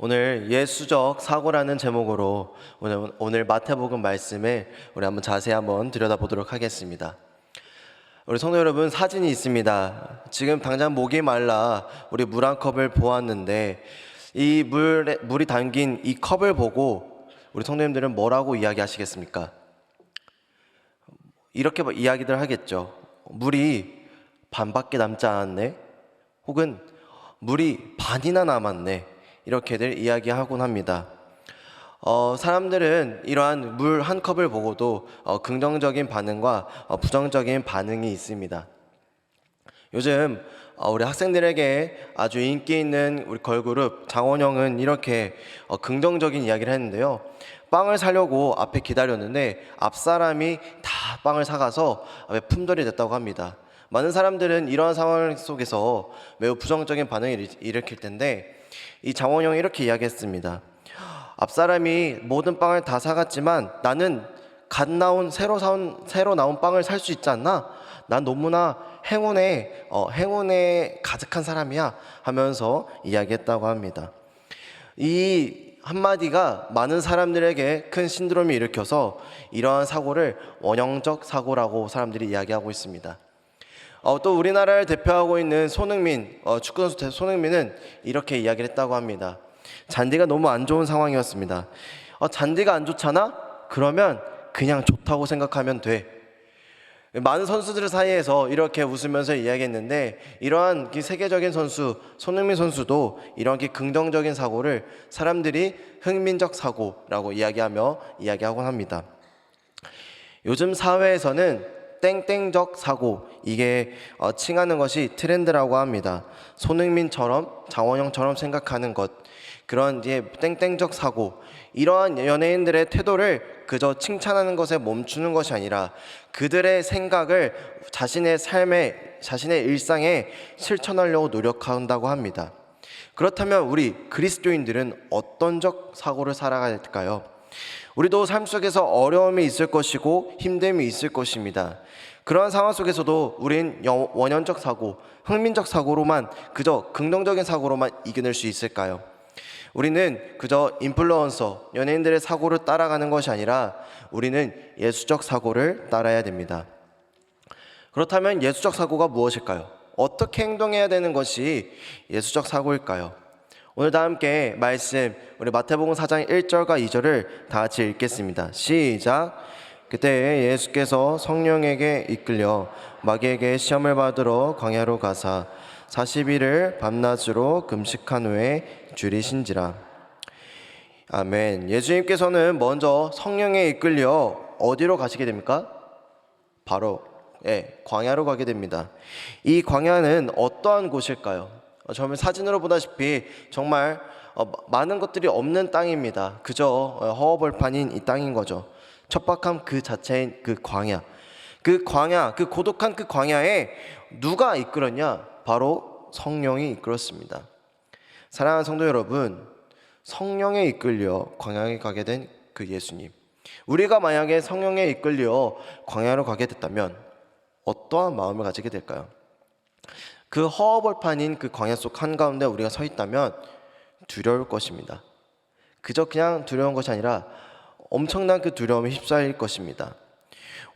오늘 예수적 사고라는 제목으로 오늘 마태복음 말씀을 우리 한번 들여다보도록 하겠습니다. 우리 성도 여러분, 사진이 있습니다. 지금 당장 목이 말라 우리 물 한 컵을 보았는데 이 물이 담긴 이 컵을 보고 우리 성도님들은 뭐라고 이야기하시겠습니까? 이렇게 이야기들 하겠죠. 물이 반밖에 남지 않았네, 혹은 물이 반이나 남았네, 이렇게들 이야기하곤 합니다. 사람들은 이러한 물 한 컵을 보고도 긍정적인 반응과 부정적인 반응이 있습니다. 요즘 우리 학생들에게 아주 인기 있는 우리 걸그룹 장원영은 이렇게 긍정적인 이야기를 했는데요. 빵을 사려고 앞에 기다렸는데 앞 사람이 다 빵을 사가서 앞에 품절이 됐다고 합니다. 많은 사람들은 이러한 상황 속에서 매우 부정적인 반응을 일으킬 텐데, 이 장원영이 이렇게 이야기했습니다. 앞 사람이 모든 빵을 다 사갔지만 나는 새로 나온 빵을 살 수 있지 않나? 난 너무나 행운에 가득한 사람이야 하면서 이야기했다고 합니다. 이 한마디가 많은 사람들에게 큰 신드롬을 일으켜서 이러한 사고를 원형적 사고라고 사람들이 이야기하고 있습니다. 또 우리나라를 대표하고 있는 축구선수 손흥민은 이렇게 이야기를 했다고 합니다. 잔디가 너무 안 좋은 상황이었습니다. 잔디가 안 좋잖아? 그러면 그냥 좋다고 생각하면 돼. 많은 선수들 사이에서 이렇게 웃으면서 이야기했는데, 이러한 세계적인 선수 손흥민 선수도 이런 긍정적인 사고를 사람들이 흥민적 사고라고 이야기하곤 합니다. 요즘 사회에서는 땡땡적 사고, 이게 칭하는 것이 트렌드라고 합니다. 손흥민처럼 장원영처럼 생각하는 것, 그런 땡땡적 사고, 이러한 연예인들의 태도를 그저 칭찬하는 것에 멈추는 것이 아니라 그들의 생각을 자신의 삶에, 자신의 일상에 실천하려고 노력한다고 합니다. 그렇다면 우리 그리스도인들은 어떤적 사고를 살아가야 할까요? 우리도 삶 속에서 어려움이 있을 것이고 힘듦이 있을 것입니다. 그러한 상황 속에서도 우린 원형적 사고, 흥민적 사고로만, 그저 긍정적인 사고로만 이겨낼 수 있을까요? 우리는 그저 인플루언서, 연예인들의 사고를 따라가는 것이 아니라 우리는 예수적 사고를 따라야 됩니다. 그렇다면 예수적 사고가 무엇일까요? 어떻게 행동해야 되는 것이 예수적 사고일까요? 오늘 다 함께 말씀, 우리 마태복음 4장 1절과 2절을 다 같이 읽겠습니다. 시작! 그때 예수께서 성령에게 이끌려 마귀에게 시험을 받으러 광야로 가사 40일을 밤낮으로 금식한 후에 줄이신지라. 아멘. 예수님께서는 먼저 성령에 이끌려 어디로 가시게 됩니까? 바로 광야로 가게 됩니다. 이 광야는 어떠한 곳일까요? 처음에 사진으로 보다시피 정말 많은 것들이 없는 땅입니다. 그저 허허벌판인 이 땅인 거죠. 척박함 그 자체인 그 광야, 그 고독한 그 광야에 누가 이끌었냐? 바로 성령이 이끌었습니다. 사랑하는 성도 여러분, 성령에 이끌려 광야에 가게 된 그 예수님, 우리가 만약에 성령에 이끌려 광야로 가게 됐다면 어떠한 마음을 가지게 될까요? 그 허허벌판인 그 광야 속 한가운데 우리가 서 있다면 두려울 것입니다. 그저 그냥 두려운 것이 아니라 엄청난 그 두려움에 휩싸일 것입니다.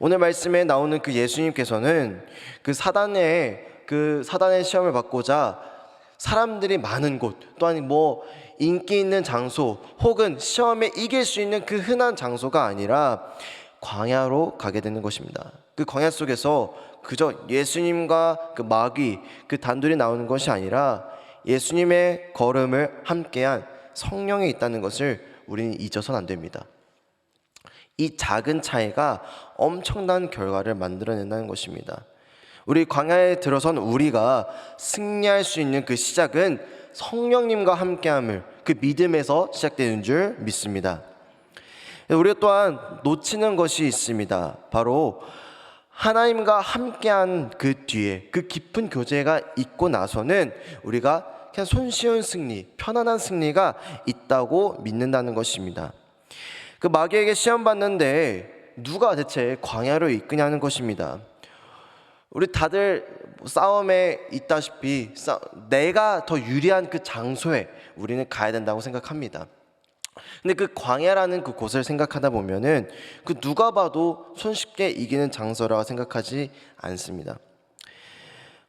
오늘 말씀에 나오는 그 예수님께서는 그 사단의 시험을 받고자 사람들이 많은 곳, 또한 인기 있는 장소, 혹은 시험에 이길 수 있는 그 흔한 장소가 아니라 광야로 가게 되는 것입니다. 그 광야 속에서 그저 예수님과 그 마귀, 그 단둘이 나오는 것이 아니라 예수님의 걸음을 함께한 성령이 있다는 것을 우리는 잊어서는 안 됩니다. 이 작은 차이가 엄청난 결과를 만들어낸다는 것입니다. 우리 광야에 들어선 우리가 승리할 수 있는 그 시작은 성령님과 함께함을, 그 믿음에서 시작되는 줄 믿습니다. 우리가 또한 놓치는 것이 있습니다. 바로 하나님과 함께한 그 뒤에 그 깊은 교제가 있고 나서는 우리가 그냥 손쉬운 승리, 편안한 승리가 있다고 믿는다는 것입니다. 그 마귀에게 시험 받는데 누가 대체 광야로 이끄냐는 것입니다. 우리 다들 싸움에 있다시피 내가 더 유리한 그 장소에 우리는 가야 된다고 생각합니다. 근데 그 광야라는 그 곳을 생각하다 보면은 그 누가 봐도 손쉽게 이기는 장소라고 생각하지 않습니다.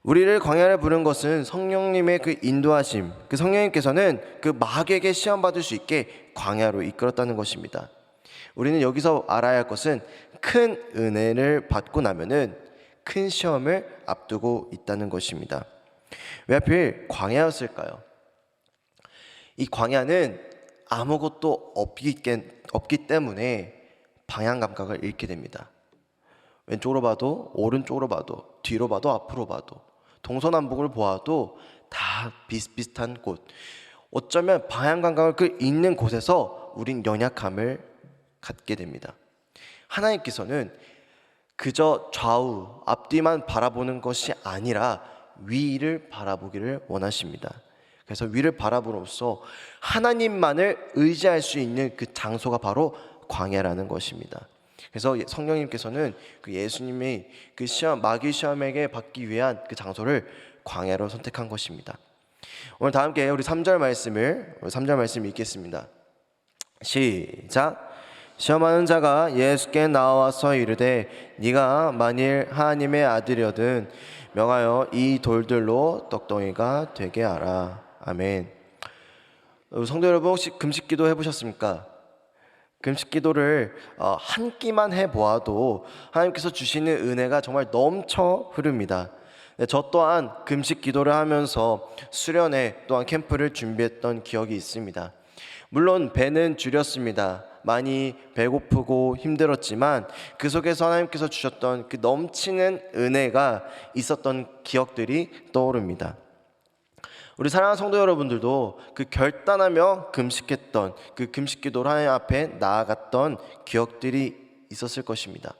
우리를 광야를 부른 것은 성령님의 그 인도하심, 그 성령님께서는 그 마귀에게 시험 받을 수 있게 광야로 이끌었다는 것입니다. 우리는 여기서 알아야 할 것은 큰 은혜를 받고 나면은 큰 시험을 앞두고 있다는 것입니다. 왜 하필 광야였을까요? 이 광야는 아무것도 없기 때문에 방향 감각을 잃게 됩니다. 왼쪽으로 봐도 오른쪽으로 봐도 뒤로 봐도 앞으로 봐도 동서남북을 보아도 다 비슷비슷한 곳, 어쩌면 방향 감각을 잃는 곳에서 우린 연약함을 갖게 됩니다. 하나님께서는 그저 좌우 앞뒤만 바라보는 것이 아니라 위를 바라보기를 원하십니다. 그래서 위를 바라봄으로써 하나님만을 의지할 수 있는 그 장소가 바로 광야라는 것입니다. 그래서 성령님께서는 그 예수님이 그 시험, 마귀 시험에게 받기 위한 그 장소를 광야로 선택한 것입니다. 오늘 다 함께 우리 3절 말씀 읽겠습니다. 시작. 시험하는 자가 예수께 나와서 이르되 네가 만일 하나님의 아들이거든 명하여 이 돌들로 떡덩이가 되게 하라. 아멘. 성도 여러분, 혹시 금식기도 해보셨습니까? 금식기도를 한 끼만 해보아도 하나님께서 주시는 은혜가 정말 넘쳐 흐릅니다. 저 또한 금식기도를 하면서 수련회 또한 캠프를 준비했던 기억이 있습니다. 물론 배는 줄였습니다. 많이 배고프고 힘들었지만 그 속에서 하나님께서 주셨던 그 넘치는 은혜가 있었던 기억들이 떠오릅니다. 우리 사랑하는 성도 여러분들도 그 결단하며 금식했던 그 금식기도를 하나님 앞에 나아갔던 기억들이 있었을 것입니다.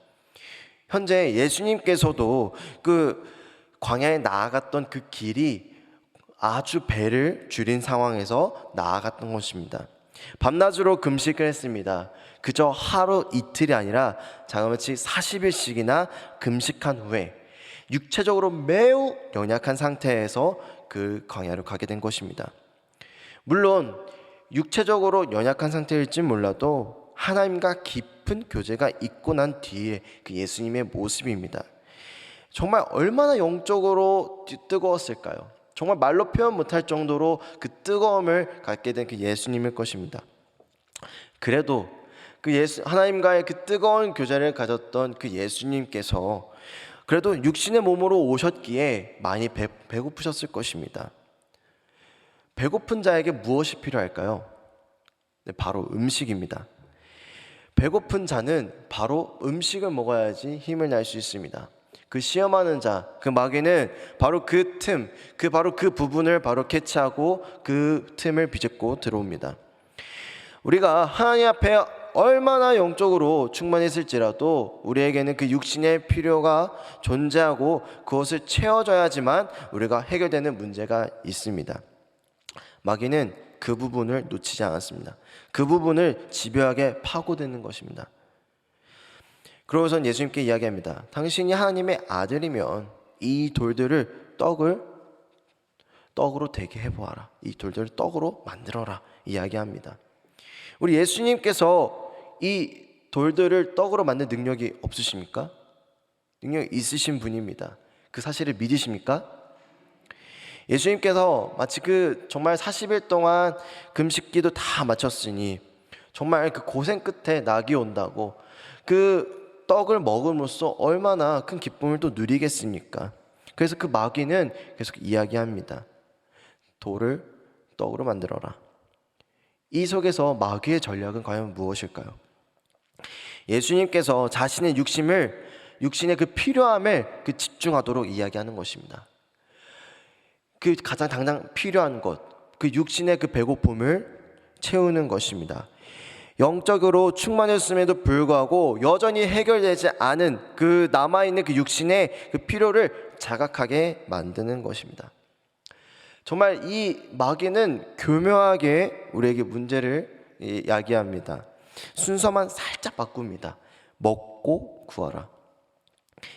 현재 예수님께서도 그 광야에 나아갔던 그 길이 아주 배를 줄인 상황에서 나아갔던 것입니다. 밤낮으로 금식을 했습니다. 그저 하루 이틀이 아니라 자그마치 40일씩이나 금식한 후에 육체적으로 매우 연약한 상태에서 그 광야로 가게 된 것입니다. 물론 육체적으로 연약한 상태일지 몰라도 하나님과 깊은 교제가 있고 난 뒤에 그 예수님의 모습입니다. 정말 얼마나 영적으로 뜨거웠을까요? 정말 말로 표현 못할 정도로 그 뜨거움을 갖게 된 그 예수님일 것입니다. 그래도 그 하나님과의 그 뜨거운 교제를 가졌던 그 예수님께서 그래도 육신의 몸으로 오셨기에 많이 배고프셨을 것입니다. 배고픈 자에게 무엇이 필요할까요? 네, 바로 음식입니다. 배고픈 자는 바로 음식을 먹어야지 힘을 낼 수 있습니다. 그 시험하는 자, 그 마귀는 바로 그 부분을 바로 캐치하고 그 틈을 비집고 들어옵니다. 우리가 하나님 앞에 얼마나 영적으로 충만했을지라도 우리에게는 그 육신의 필요가 존재하고 그것을 채워줘야지만 우리가 해결되는 문제가 있습니다. 마귀는 그 부분을 놓치지 않았습니다. 그 부분을 집요하게 파고드는 것입니다. 그러고선 예수님께 이야기합니다. 당신이 하나님의 아들이면 이 돌들을 떡으로 되게 해보아라. 이 돌들을 떡으로 만들어라. 이야기합니다. 우리 예수님께서 이 돌들을 떡으로 만든 능력이 없으십니까? 능력이 있으신 분입니다. 그 사실을 믿으십니까? 예수님께서 마치 정말 40일 동안 금식기도 다 마쳤으니 정말 그 고생 끝에 낙이 온다고 그 떡을 먹음으로써 얼마나 큰 기쁨을 또 누리겠습니까? 그래서 그 마귀는 계속 이야기합니다. 돌을 떡으로 만들어라. 이 속에서 마귀의 전략은 과연 무엇일까요? 예수님께서 자신의 육신의 그 필요함을 집중하도록 이야기하는 것입니다. 그 가장 당장 필요한 것, 그 육신의 그 배고픔을 채우는 것입니다. 영적으로 충만했음에도 불구하고 여전히 해결되지 않은 그 남아있는 그 육신의 그 필요를 자각하게 만드는 것입니다. 정말 이 마귀는 교묘하게 우리에게 문제를 야기합니다. 순서만 살짝 바꿉니다. 먹고 구하라.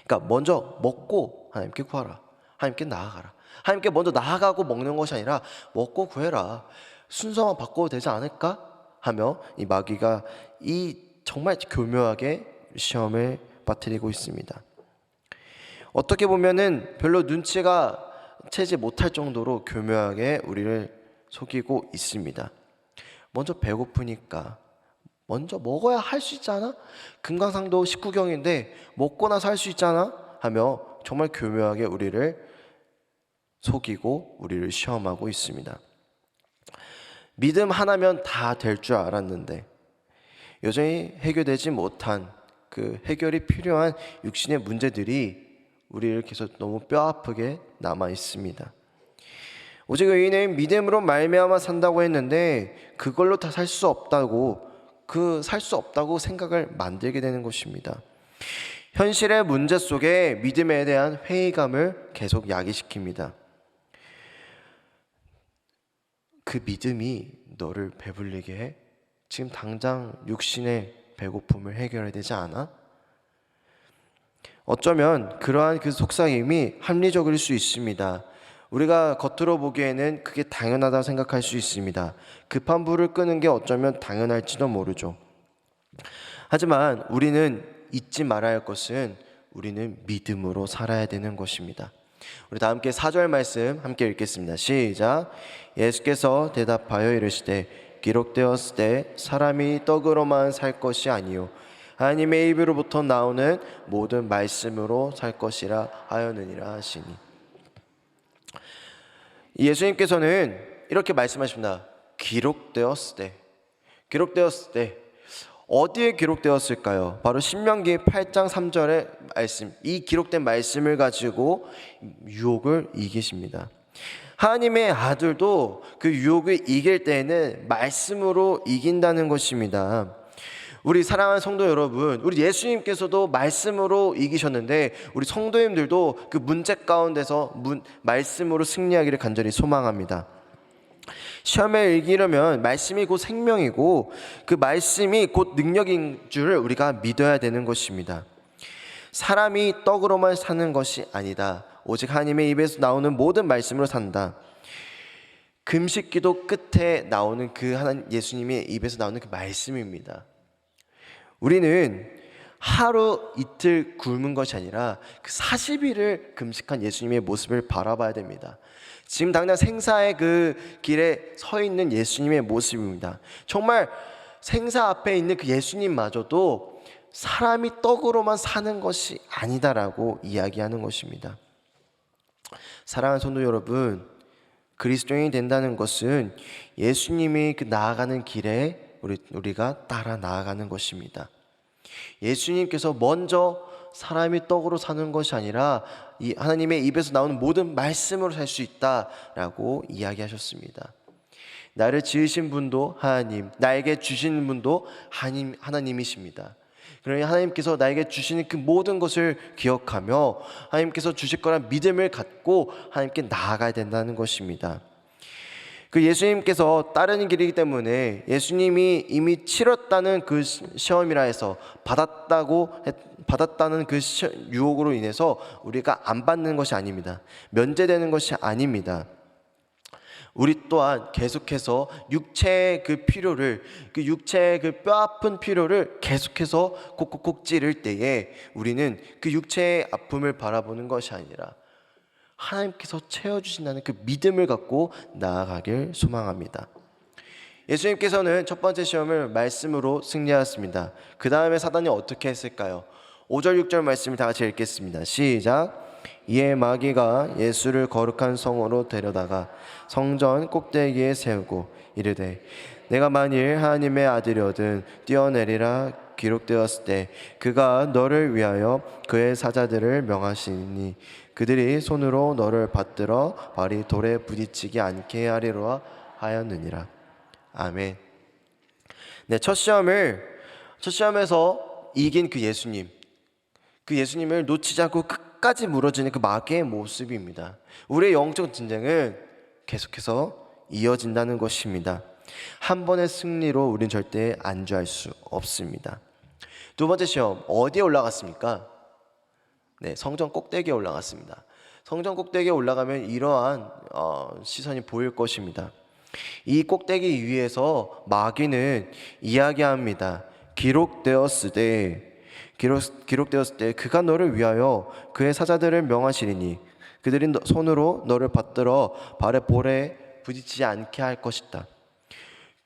그러니까 먼저 먹고 하나님께 구하라. 하나님께 나아가라. 하나님께 먼저 나아가고 먹는 것이 아니라 먹고 구해라. 순서만 바꿔도 되지 않을까? 하며 이 마귀가 이 정말 교묘하게 시험을 빠뜨리고 있습니다. 어떻게 보면은 별로 눈치가 채지 못할 정도로 교묘하게 우리를 속이고 있습니다. 먼저 배고프니까 먼저 먹어야 할 수 있잖아? 금강산도 19경인데 먹고 나서 할 수 있잖아? 하며 정말 교묘하게 우리를 속이고 우리를 시험하고 있습니다. 믿음 하나면 다 될 줄 알았는데 여전히 해결되지 못한 그 해결이 필요한 육신의 문제들이 우리를 계속 너무 뼈아프게 남아 있습니다. 오직 의인은 믿음으로 말미암아 산다고 했는데 그걸로 다 살 수 없다고 살 수 없다고 생각을 만들게 되는 것입니다. 현실의 문제 속에 믿음에 대한 회의감을 계속 야기시킵니다. 그 믿음이 너를 배불리게 해? 지금 당장 육신의 배고픔을 해결해야 되지 않아? 어쩌면 그러한 그 속삭임이 합리적일 수 있습니다. 우리가 겉으로 보기에는 그게 당연하다고 생각할 수 있습니다. 급한 불을 끄는 게 어쩌면 당연할지도 모르죠. 하지만 우리는 잊지 말아야 할 것은 우리는 믿음으로 살아야 되는 것입니다. 우리 다 함께 4절 말씀 함께 읽겠습니다. 시작. 예수께서 대답하여 이르시되 기록되었을 때 사람이 떡으로만 살 것이 아니요 하나님의 입으로부터 나오는 모든 말씀으로 살 것이라 하였느니라 하시니. 예수님께서는 이렇게 말씀하십니다. 기록되었을 때 어디에 기록되었을까요? 바로 신명기 8장 3절의 말씀, 이 기록된 말씀을 가지고 유혹을 이기십니다. 하나님의 아들도 그 유혹을 이길 때에는 말씀으로 이긴다는 것입니다. 우리 사랑하는 성도 여러분, 우리 예수님께서도 말씀으로 이기셨는데 우리 성도님들도 그 문제 가운데서 말씀으로 승리하기를 간절히 소망합니다. 시험에 이기려면 말씀이 곧 생명이고 그 말씀이 곧 능력인 줄을 우리가 믿어야 되는 것입니다. 사람이 떡으로만 사는 것이 아니다. 오직 하나님의 입에서 나오는 모든 말씀으로 산다. 금식기도 끝에 나오는 그 하나님 예수님의 입에서 나오는 그 말씀입니다. 우리는 하루 이틀 굶은 것이 아니라 그 40일을 금식한 예수님의 모습을 바라봐야 됩니다. 지금 당장 생사의 그 길에 서 있는 예수님의 모습입니다. 정말 생사 앞에 있는 그 예수님마저도 사람이 떡으로만 사는 것이 아니다라고 이야기하는 것입니다. 사랑하는 성도 여러분, 그리스도인이 된다는 것은 예수님이 그 나아가는 길에 우리가 따라 나아가는 것입니다. 예수님께서 먼저 사람이 떡으로 사는 것이 아니라 이 하나님의 입에서 나오는 모든 말씀으로 살 수 있다라고 이야기하셨습니다. 나를 지으신 분도 하나님, 나에게 주시는 분도 하나님이십니다. 그러니 하나님께서 나에게 주시는 그 모든 것을 기억하며 하나님께서 주실 거란 믿음을 갖고 하나님께 나아가야 된다는 것입니다. 그 예수님께서 따르는 길이기 때문에 예수님이 이미 치렀다는 그 시험이라 해서 받았다는 그 유혹으로 인해서 우리가 안 받는 것이 아닙니다. 면제되는 것이 아닙니다. 우리 또한 계속해서 육체의 그 필요를, 그 육체의 그 뼈아픈 필요를 계속해서 콕콕콕 찌를 때에 우리는 그 육체의 아픔을 바라보는 것이 아니라 하나님께서 채워주신다는 그 믿음을 갖고 나아가길 소망합니다. 예수님께서는 첫 번째 시험을 말씀으로 승리하였습니다. 그 다음에 사단이 어떻게 했을까요? 5절 6절 말씀을 다 같이 읽겠습니다. 시작. 이에 마귀가 예수를 거룩한 성으로 데려다가 성전 꼭대기에 세우고 이르되 내가 만일 하나님의 아들이거든 뛰어내리라. 기록되었을 때 그가 너를 위하여 그의 사자들을 명하시니 그들이 손으로 너를 받들어 발이 돌에 부딪히지 않게 하리라 하였느니라. 아멘. 네, 첫 시험에서 이긴 그 예수님을 놓치지 않고 끝까지 물어주는 그 마귀의 모습입니다. 우리의 영적 전쟁은 계속해서 이어진다는 것입니다. 한 번의 승리로 우리는 절대 안주할 수 없습니다. 두 번째 시험 어디에 올라갔습니까? 네, 성전 꼭대기에 올라갔습니다. 성전 꼭대기에 올라가면 이러한 시선이 보일 것입니다. 이 꼭대기 위에서 마귀는 이야기합니다. 기록되었을 때 그가 너를 위하여 그의 사자들을 명하시리니 그들이 손으로 너를 받들어 발의 볼에 부딪히지 않게 할 것이다.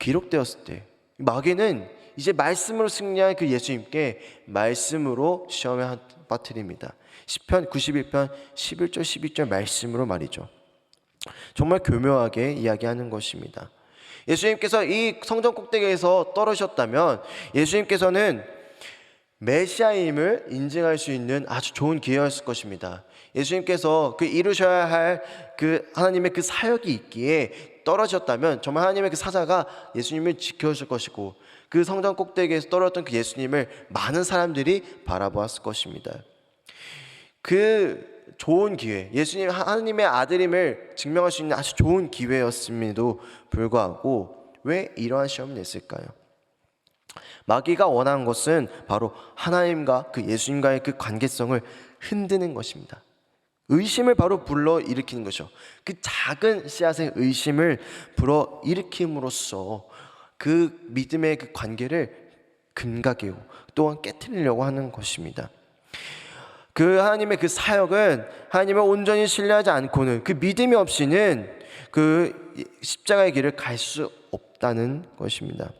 기록되었을 때 마귀는 이제 말씀으로 승리한 그 예수님께 말씀으로 시험에 빠뜨립니다. 시편 91편 11절 12절 말씀으로 말이죠. 정말 교묘하게 이야기하는 것입니다. 예수님께서 이 성전 꼭대기에서 떨어지셨다면 예수님께서는 메시아임을 인증할 수 있는 아주 좋은 기회였을 것입니다. 예수님께서 그 이루셔야 할 그 하나님의 그 사역이 있기에 떨어졌다면 정말 하나님의 그 사자가 예수님을 지켜줄 것이고 그 성전 꼭대기에서 떨어졌던 그 예수님을 많은 사람들이 바라보았을 것입니다. 그 좋은 기회, 예수님 하나님의 아들임을 증명할 수 있는 아주 좋은 기회였음에도 불구하고 왜 이러한 시험을 냈을까요? 마귀가 원하는 것은 바로 하나님과 그 예수님과의 그 관계성을 흔드는 것입니다. 의심을 바로 불러일으키는 것이죠. 그 작은 씨앗의 의심을 불어일으킴으로써 그 믿음의 그 관계를 금가게고 또한 깨트리려고 하는 것입니다. 그 하나님의 그 사역은 하나님을 온전히 신뢰하지 않고는 그 믿음이 없이는 그 십자가의 길을 갈 수 없다는 것입니다.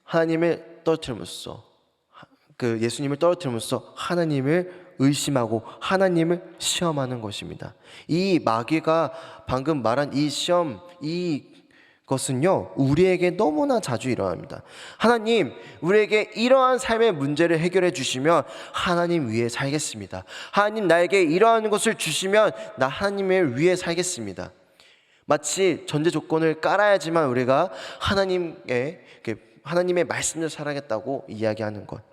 하나님을 떨어뜨림으로써 그 예수님을 떨어뜨림으로써 하나님을 의심하고 하나님을 시험하는 것입니다. 이 마귀가 방금 말한 이 시험, 이것은요 우리에게 너무나 자주 일어납니다. 하나님, 우리에게 이러한 삶의 문제를 해결해 주시면 하나님 위에 살겠습니다. 하나님, 나에게 이러한 것을 주시면 나 하나님을 위해 살겠습니다. 마치 전제 조건을 깔아야지만 우리가 하나님의 말씀을 살아겠다고 이야기하는 것.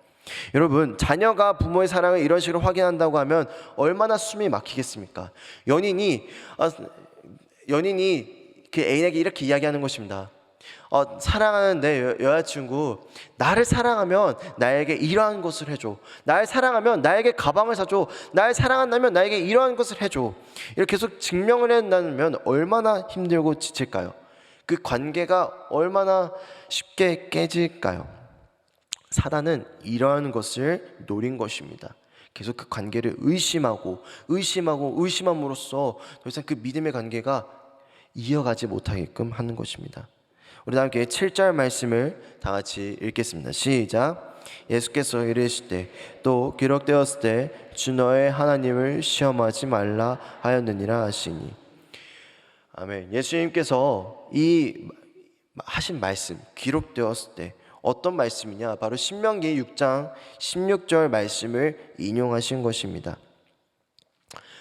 여러분, 자녀가 부모의 사랑을 이런 식으로 확인한다고 하면 얼마나 숨이 막히겠습니까? 연인이 그 애인에게 이렇게 이야기하는 것입니다. 사랑하는 내 여자친구, 나를 사랑하면 나에게 이러한 것을 해줘. 나를 사랑하면 나에게 가방을 사줘. 나를 사랑한다면 나에게 이러한 것을 해줘. 이렇게 계속 증명을 한다면 얼마나 힘들고 지칠까요? 그 관계가 얼마나 쉽게 깨질까요? 사단은 이러한 것을 노린 것입니다. 계속 그 관계를 의심함으로써 더 이상 그 믿음의 관계가 이어가지 못하게끔 하는 것입니다. 우리 다 함께 7절 말씀을 다 같이 읽겠습니다. 시작. 예수께서 이르시되 또 기록되었을 때 주 너의 하나님을 시험하지 말라 하였느니라 하시니. 아멘. 예수님께서 이 하신 말씀, 기록되었을 때 어떤 말씀이냐? 바로 신명기 6장 16절 말씀을 인용하신 것입니다.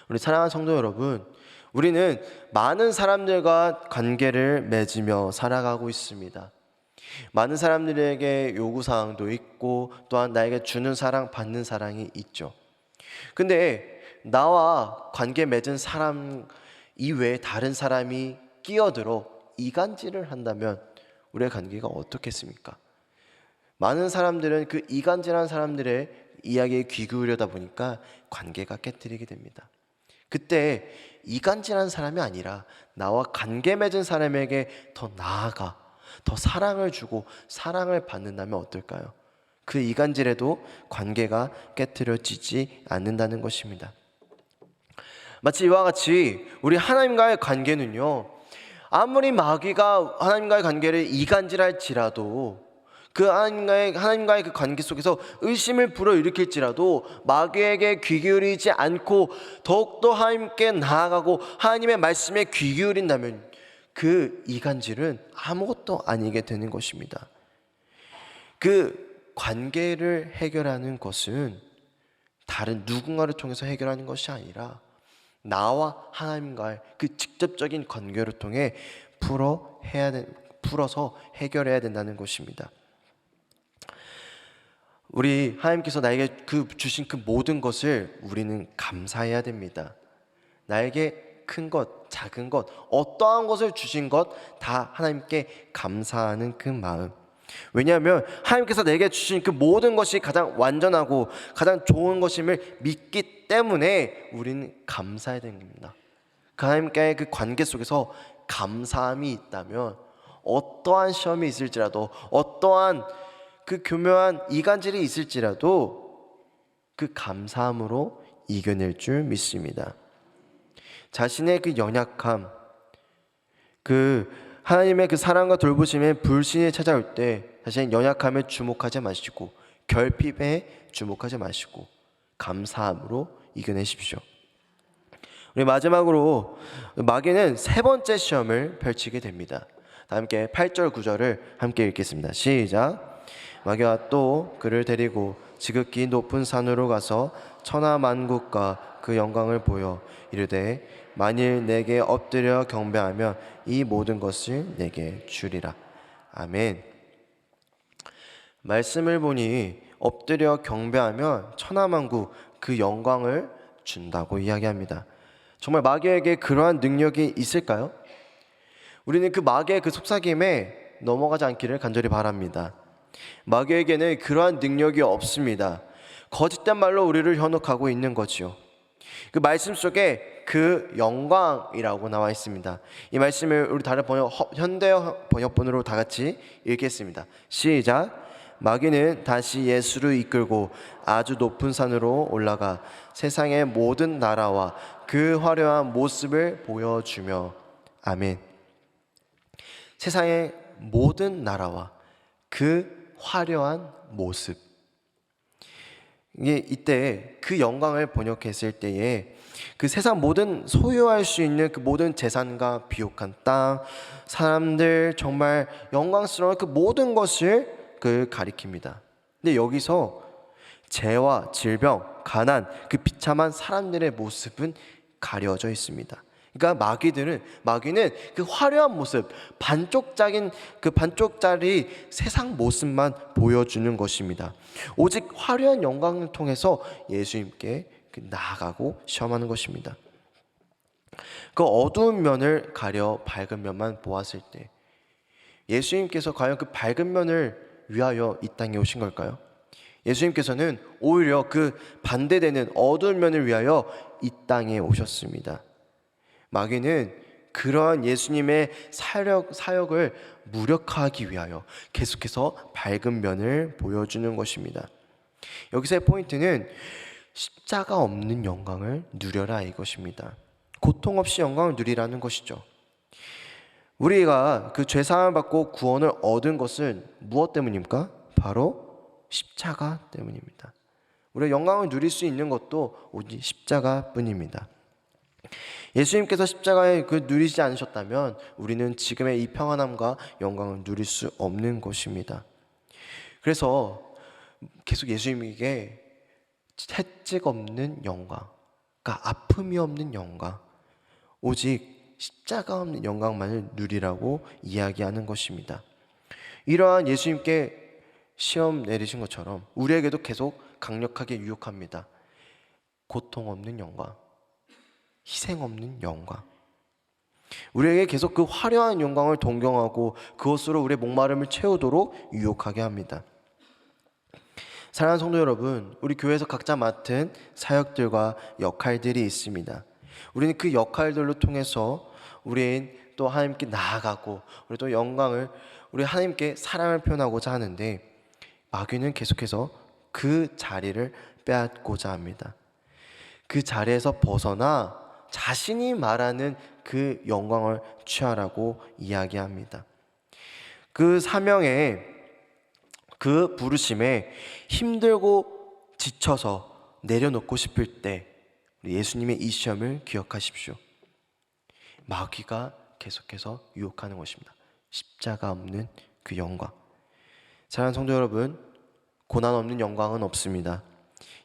우리 사랑하는 성도 여러분, 우리는 많은 사람들과 관계를 맺으며 살아가고 있습니다. 많은 사람들에게 요구사항도 있고 또한 나에게 주는 사랑, 받는 사랑이 있죠. 근데 나와 관계 맺은 사람 이외에 다른 사람이 끼어들어 이간질을 한다면 우리의 관계가 어떻겠습니까? 많은 사람들은 그 이간질한 사람들의 이야기에 귀 기울여다 보니까 관계가 깨트리게 됩니다. 그때 이간질한 사람이 아니라 나와 관계 맺은 사람에게 더 나아가 더 사랑을 주고 사랑을 받는다면 어떨까요? 그 이간질에도 관계가 깨트려지지 않는다는 것입니다. 마치 이와 같이 우리 하나님과의 관계는요, 아무리 마귀가 하나님과의 관계를 이간질할지라도 그 하나님과의 그 관계 속에서 의심을 불어일으킬지라도 마귀에게 귀 기울이지 않고 더욱더 하나님께 나아가고 하나님의 말씀에 귀 기울인다면 그 이간질은 아무것도 아니게 되는 것입니다. 그 관계를 해결하는 것은 다른 누군가를 통해서 해결하는 것이 아니라 나와 하나님과의 그 직접적인 관계를 통해 풀어서 해결해야 된다는 것입니다. 우리 하나님께서 나에게 주신 그 모든 것을 우리는 감사해야 됩니다. 나에게 큰 것, 작은 것, 어떠한 것을 주신 것 다 하나님께 감사하는 그 마음. 왜냐하면 하나님께서 내게 주신 그 모든 것이 가장 완전하고 가장 좋은 것임을 믿기 때문에 우리는 감사해야 되는 겁니다. 그 하나님과의 그 관계 속에서 감사함이 있다면 어떠한 시험이 있을지라도, 어떠한 그 교묘한 이간질이 있을지라도 그 감사함으로 이겨낼 줄 믿습니다. 자신의 그 연약함, 그 하나님의 그 사랑과 돌보심에 불신이 찾아올 때 자신의 연약함에 주목하지 마시고 결핍에 주목하지 마시고 감사함으로 이겨내십시오. 우리 마지막으로 마귀는 세 번째 시험을 펼치게 됩니다. 다 함께 8절 9절을 함께 읽겠습니다. 시작. 마귀가 또 그를 데리고 지극히 높은 산으로 가서 천하만국과 그 영광을 보여 이르되 만일 내게 엎드려 경배하면 이 모든 것을 내게 주리라. 아멘. 말씀을 보니 엎드려 경배하면 천하만국 그 영광을 준다고 이야기합니다. 정말 마귀에게 그러한 능력이 있을까요? 우리는 그 마귀의 그 속삭임에 넘어가지 않기를 간절히 바랍니다. 마귀에게는 그러한 능력이 없습니다. 거짓된 말로 우리를 현혹하고 있는 거지요. 그 말씀 속에 그 영광이라고 나와 있습니다. 이 말씀을 우리 다른 현대 번역본으로 다 같이 읽겠습니다. 시작. 마귀는 다시 예수를 이끌고 아주 높은 산으로 올라가 세상의 모든 나라와 그 화려한 모습을 보여주며. 아멘. 세상의 모든 나라와 그 화려한 모습. 이때 그 영광을 번역했을 때에 그 세상 모든 소유할 수 있는 그 모든 재산과 비옥한 땅, 사람들, 정말 영광스러운 그 모든 것을 가리킵니다. 근데 여기서 재와 질병, 가난, 그 비참한 사람들의 모습은 가려져 있습니다. 그러니까 마귀는 그 화려한 모습, 반쪽짜리 세상 모습만 보여주는 것입니다. 오직 화려한 영광을 통해서 예수님께 나아가고 시험하는 것입니다. 그 어두운 면을 가려 밝은 면만 보았을 때 예수님께서 과연 그 밝은 면을 위하여 이 땅에 오신 걸까요? 예수님께서는 오히려 그 반대되는 어두운 면을 위하여 이 땅에 오셨습니다. 마귀는 그러한 예수님의 사역을 무력화하기 위하여 계속해서 밝은 면을 보여주는 것입니다. 여기서의 포인트는 십자가 없는 영광을 누려라 이것입니다. 고통 없이 영광을 누리라는 것이죠. 우리가 그 죄사함을 받고 구원을 얻은 것은 무엇 때문입니까? 바로 십자가 때문입니다. 우리가 영광을 누릴 수 있는 것도 오직 십자가뿐입니다. 예수님께서 십자가에 누리지 않으셨다면 우리는 지금의 이 평안함과 영광을 누릴 수 없는 것입니다. 그래서 계속 예수님에게 채찍 없는 영광, 그러니까 아픔이 없는 영광, 오직 십자가 없는 영광만을 누리라고 이야기하는 것입니다. 이러한 예수님께 시험 내리신 것처럼 우리에게도 계속 강력하게 유혹합니다. 고통 없는 영광, 희생 없는 영광. 우리에게 계속 그 화려한 영광을 동경하고 그것으로 우리의 목마름을 채우도록 유혹하게 합니다. 사랑하는 성도 여러분, 우리 교회에서 각자 맡은 사역들과 역할들이 있습니다. 우리는 그 역할들로 통해서 우리는 또 하나님께 나아가고 우리 또 영광을, 우리 하나님께 사랑을 표현하고자 하는데 마귀는 계속해서 그 자리를 빼앗고자 합니다. 그 자리에서 벗어나 자신이 말하는 그 영광을 취하라고 이야기합니다. 그 사명에, 그 부르심에 힘들고 지쳐서 내려놓고 싶을 때 우리 예수님의 이 시험을 기억하십시오. 마귀가 계속해서 유혹하는 것입니다. 십자가 없는 그 영광. 사랑하는 성도 여러분, 고난 없는 영광은 없습니다.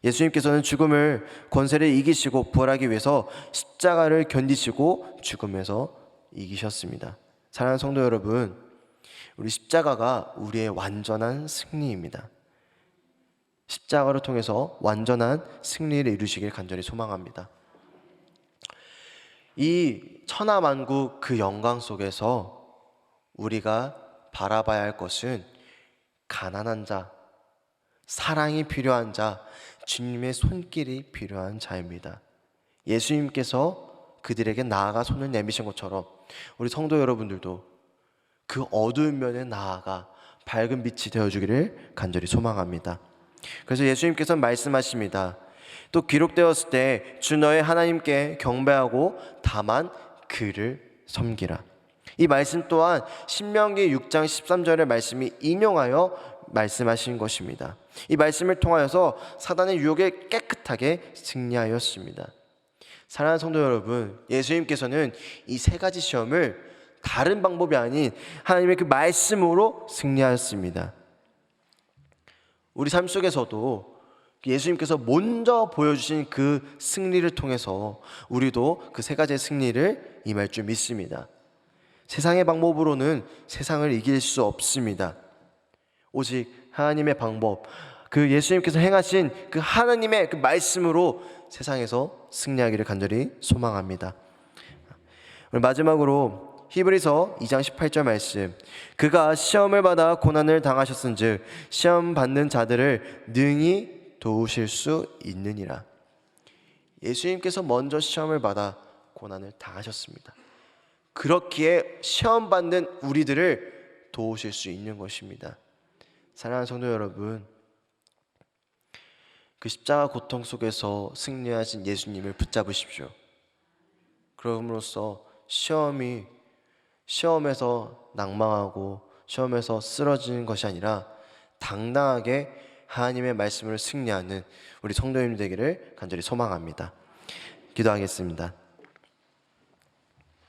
예수님께서는 죽음을, 권세를 이기시고 부활하기 위해서 십자가를 견디시고 죽음에서 이기셨습니다. 사랑하는 성도 여러분, 우리 십자가가 우리의 완전한 승리입니다. 십자가를 통해서 완전한 승리를 이루시길 간절히 소망합니다. 이 천하만국 그 영광 속에서 우리가 바라봐야 할 것은 가난한 자, 사랑이 필요한 자, 주님의 손길이 필요한 자입니다. 예수님께서 그들에게 나아가 손을 내미신 것처럼 우리 성도 여러분들도 그 어두운 면에 나아가 밝은 빛이 되어주기를 간절히 소망합니다. 그래서 예수님께서 말씀하십니다. 또 기록되었을 때 주 너의 하나님께 경배하고 다만 그를 섬기라. 이 말씀 또한 신명기 6장 13절의 말씀이 인용하여 말씀하신 것입니다. 이 말씀을 통하여서 사단의 유혹에 깨끗하게 승리하였습니다. 사랑하는 성도 여러분, 예수님께서는 이 세 가지 시험을 다른 방법이 아닌 하나님의 그 말씀으로 승리하였습니다. 우리 삶 속에서도 예수님께서 먼저 보여주신 그 승리를 통해서 우리도 그 세 가지의 승리를 임할 줄 믿습니다. 세상의 방법으로는 세상을 이길 수 없습니다. 오직 하나님의 방법, 그 예수님께서 행하신 그 하나님의 그 말씀으로 세상에서 승리하기를 간절히 소망합니다. 마지막으로 히브리서 2장 18절 말씀, 그가 시험을 받아 고난을 당하셨은즉 시험 받는 자들을 능히 도우실 수 있느니라. 예수님께서 먼저 시험을 받아 고난을 당하셨습니다. 그렇기에 시험 받는 우리들을 도우실 수 있는 것입니다. 사랑하는 성도 여러분, 그 십자가 고통 속에서 승리하신 예수님을 붙잡으십시오. 그럼으로써 시험에서 낭망하고 시험에서 쓰러지는 것이 아니라 당당하게 하나님의 말씀을 승리하는 우리 성도님 되기를 간절히 소망합니다. 기도하겠습니다.